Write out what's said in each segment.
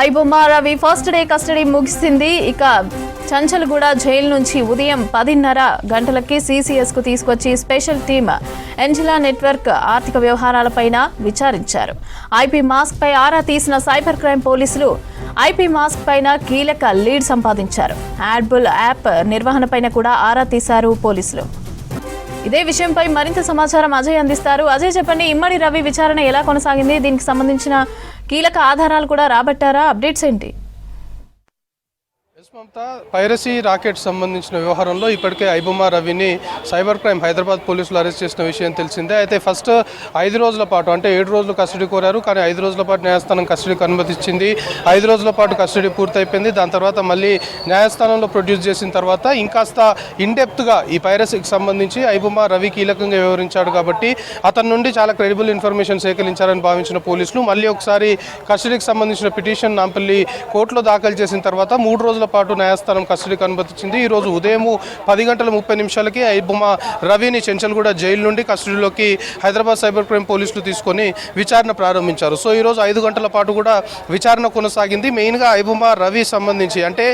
IBomma Ravi first day custody ముగిసింది. ఇక Chanchalguda jail నుంచి ఉదయం 10:30 గంటలకి CCS కు తీసుకొచ్చి స్పెషల్ టీమ్ ఎంజిలా నెట్వర్క్ ఆర్థిక వ్యవహారాలపైన విచారించారు. ఐపీ మాస్క్ పై ఆరా తీసిన సైబర్ క్రైమ్ పోలీసులు ఐపీ మాస్క్ పైన కీలక లీడ్ సంపాదించారు. యాడ్బుల్ యాప్ నిర్వహణపైన కూడా ఆరా తీశారు పోలీసులు. ఇదే విషయంపై మరింత సమాచారం అజయ్ అందిస్తారు. అజయ్ చెప్పండి, ఇమ్మడి రవి విచారణ ఎలా కొనసాగింది? దీనికి సంబంధించిన కీలక ఆధారాలు కూడా రాబట్టారా? అప్డేట్స్ ఏంటి? పైరసీ రాకెట్ సంబంధించిన వ్యవహారంలో ఇప్పటికే ఐబొమ్మ రవిని సైబర్ క్రైమ్ హైదరాబాద్ పోలీసులు అరెస్ట్ చేసిన విషయం తెలిసిందే. అయితే ఫస్ట్ 5 రోజుల పాటు అంటే 7 రోజులు కస్టడీ కోరారు, కానీ 5 రోజుల పాటు న్యాయస్థానం కస్టడీకి అనుమతిచ్చింది. 5 రోజుల పాటు కస్టడీ పూర్తయిపోయింది. దాని తర్వాత మళ్ళీ న్యాయస్థానంలో ప్రొడ్యూస్ చేసిన తర్వాత ఇంకాస్త ఇన్డెప్త్గా ఈ పైరసీకి సంబంధించి ఐబొమ్మ రవి కీలకంగా వివరించాడు కాబట్టి అతని నుండి చాలా క్రెడిబుల్ ఇన్ఫర్మేషన్ సేకరించారని భావించిన పోలీసులు మళ్ళీ ఒకసారి కస్టడీకి సంబంధించిన పిటిషన్ నాంపల్లి కోర్టులో దాఖలు చేసిన తర్వాత 3 రోజుల పాటు న్యాయస్థానం కస్టడీకి అనుమతించింది. ఈ రోజు ఉదయం 10:30 ఐబొమ్మ రవిని చెంచల్గూడ జైలు నుండి కస్టడీలోకి హైదరాబాద్ సైబర్ క్రైమ్ పోలీసులు తీసుకొని విచారణ ప్రారంభించారు. సో ఈరోజు 5 గంటల పాటు కూడా విచారణ కొనసాగింది. మెయిన్గా ఐబొమ్మ రవి సంబంధించి అంటే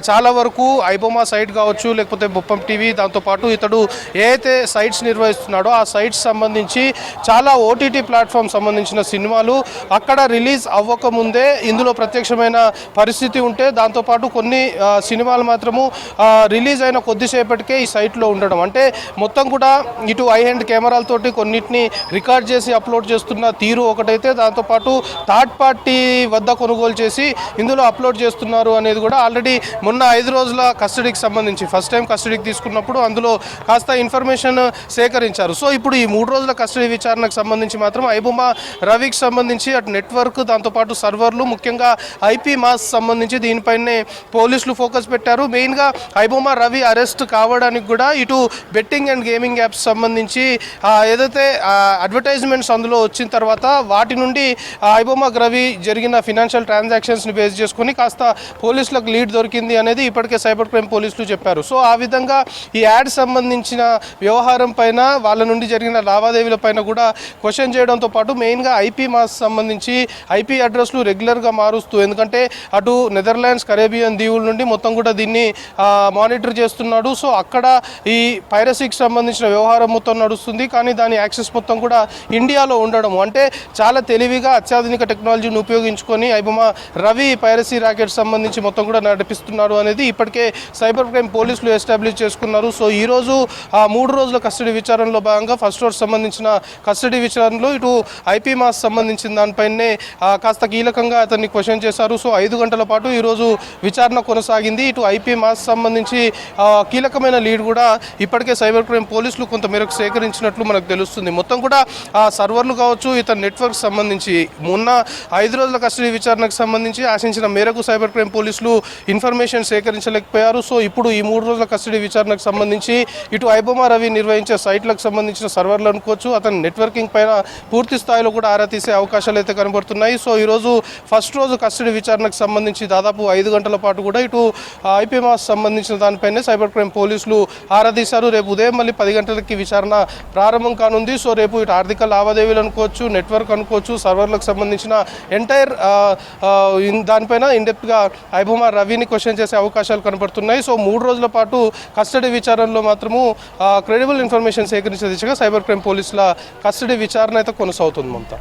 చాలా వరకు ఐబొమ్మ సైట్ కావచ్చు, లేకపోతే బొప్పం టీవీ, దాంతోపాటు ఇతడు ఏదైతే సైట్స్ నిర్వహిస్తున్నాడో ఆ సైట్స్ సంబంధించి చాలా OTT ప్లాట్ఫామ్ సంబంధించిన సినిమాలు అక్కడ రిలీజ్ అవ్వకముందే ఇందులో ప్రత్యక్షమైన పరిస్థితి ఉంటే, దాంతోపాటు కొన్ని సినిమాలు మాత్రము రిలీజ్ అయిన కొద్దిసేపటికే ఈ సైట్లో ఉండడం, అంటే మొత్తం కూడా ఇటు ఐ హ్యాండ్ కెమెరాలతోటి కొన్నిటిని రికార్డ్ చేసి అప్లోడ్ చేస్తున్న తీరు ఒకటైతే, దాంతోపాటు థర్డ్ పార్టీ వద్ద కొనుగోలు చేసి ఇందులో అప్లోడ్ చేస్తున్నారు అనేది కూడా ఆల్రెడీ మొన్న 5 రోజుల కస్టడీకి సంబంధించి ఫస్ట్ టైం కస్టడీకి తీసుకున్నప్పుడు అందులో కాస్త ఇన్ఫర్మేషన్ సేకరించారు. సో ఇప్పుడు ఈ 3 రోజుల కస్టడీ విచారణకు సంబంధించి మాత్రం ఐబొమ్మ రవికి సంబంధించి అటు నెట్వర్క్, దాంతోపాటు సర్వర్లు, ముఖ్యంగా ఐపీ మాస్క్ సంబంధించి దీనిపైనే పోలీసులు ఫోకస్ పెట్టారు. మెయిన్గా ఐబొమ్మ రవి అరెస్ట్ కావడానికి కూడా ఇటు బెట్టింగ్ అండ్ గేమింగ్ యాప్స్ సంబంధించి ఏదైతే అడ్వర్టైజ్మెంట్స్ అందులో వచ్చిన తర్వాత వాటి నుండి ఐబొమ్మ రవి జరిగిన ఫినాన్షియల్ ట్రాన్సాక్షన్స్ని బేస్ చేసుకుని కాస్త పోలీసులకు లీడ్ దొరికింది అనేది ఇప్పటికే సైబర్ క్రైమ్ పోలీసులు చెప్పారు. సో ఆ విధంగా ఈ యాడ్ సంబంధించిన వ్యవహారం పైన వాళ్ళ నుండి జరిగిన లావాదేవీల పైన కూడా క్వశ్చన్ చేయడంతో పాటు మెయిన్గా ఐపీ మాస్క్ సంబంధించి ఐపీ అడ్రస్లు రెగ్యులర్గా మారుస్తూ, ఎందుకంటే అటు నెదర్లాండ్స్, కరేబియన్ దీవుల నుండి మొత్తం కూడా దీన్ని మానిటర్ చేస్తున్నాడు. సో అక్కడ ఈ పైరసీకి సంబంధించిన వ్యవహారం మొత్తం నడుస్తుంది, కానీ దాని యాక్సెస్ మొత్తం కూడా ఇండియాలో ఉండడం, అంటే చాలా తెలివిగా అత్యాధునిక టెక్నాలజీని ఉపయోగించుకొని ఐబొమ్మ రవి పైరసీ రాకెట్ సంబంధించి మొత్తం కూడా నడిపిస్తున్నారు అనేది ఇప్పటికే సైబర్ క్రైమ్ పోలీసులు ఎస్టాబ్లిష్ చేసుకున్నారు. సో ఈరోజు 3 రోజుల కస్టడీ విచారణలో భాగంగా ఫస్ట్ రోజు సంబంధించిన కస్టడీ విచారణలో ఇటు ఐపీ మాస్ సంబంధించిన దానిపైనే కాస్త కీలకంగా అతన్ని క్వశ్చన్ చేశారు. సో 5 గంటల పాటు ఈరోజు విచారణ కొనసాగింది. ఇటు ఐపీ మాస్ సంబంధించి కీలకమైన లీడ్ కూడా ఇప్పటికే సైబర్ క్రైమ్ పోలీసులు కొంతమేరకు సేకరించినట్లు మనకు తెలుస్తుంది. మొత్తం కూడా సర్వర్లు కావచ్చు, ఇతర నెట్వర్క్ సంబంధించి మొన్న 5 రోజుల కస్టడీ విచారణకు సంబంధించి ఆశించిన మేరకు సైబర్ క్రైమ్ పోలీసులు ఇన్ఫర్మేషన్ సేకరించలేకపోయారు. సో ఇప్పుడు ఈ 3 రోజుల కస్టడీ విచారణకు సంబంధించి ఇటు ఐబొమ్మ రవి నిర్వహించే సైట్లకు సంబంధించిన సర్వర్లు అనుకోవచ్చు, అతని నెట్వర్కింగ్ పైన పూర్తి స్థాయిలో కూడా ఆరా తీసే అవకాశాలు అయితే కనబడుతున్నాయి. సో ఈరోజు ఫస్ట్ రోజు కస్టడీ విచారణకు సంబంధించి దాదాపు 5 గంటల పాటు కూడా ఇటు ఐపీ మాస్ సంబంధించిన దానిపైనే సైబర్ క్రైమ్ పోలీసులు ఆరా తీశారు. రేపు ఉదయం మళ్ళీ 10 గంటలకి విచారణ ప్రారంభం కానుంది. సో రేపు ఇటు ఆర్థిక లావాదేవీలు అనుకోవచ్చు, నెట్వర్క్ అనుకోవచ్చు, సర్వర్లకు సంబంధించిన ఎంటైర్ దానిపైన ఇన్డెప్త్గా ఐబొమ్మ రవిని క్వశ్చన్ చేసే అవకాశాలు కనబడుతున్నాయి. సో 3 రోజుల పాటు కస్టడీ విచారణలో మాత్రము క్రెడిబుల్ ఇన్ఫర్మేషన్ సేకరించే దిశగా సైబర్ క్రైమ్ పోలీసుల కస్టడీ విచారణ అయితే కొనసాగుతుంది. మమతా.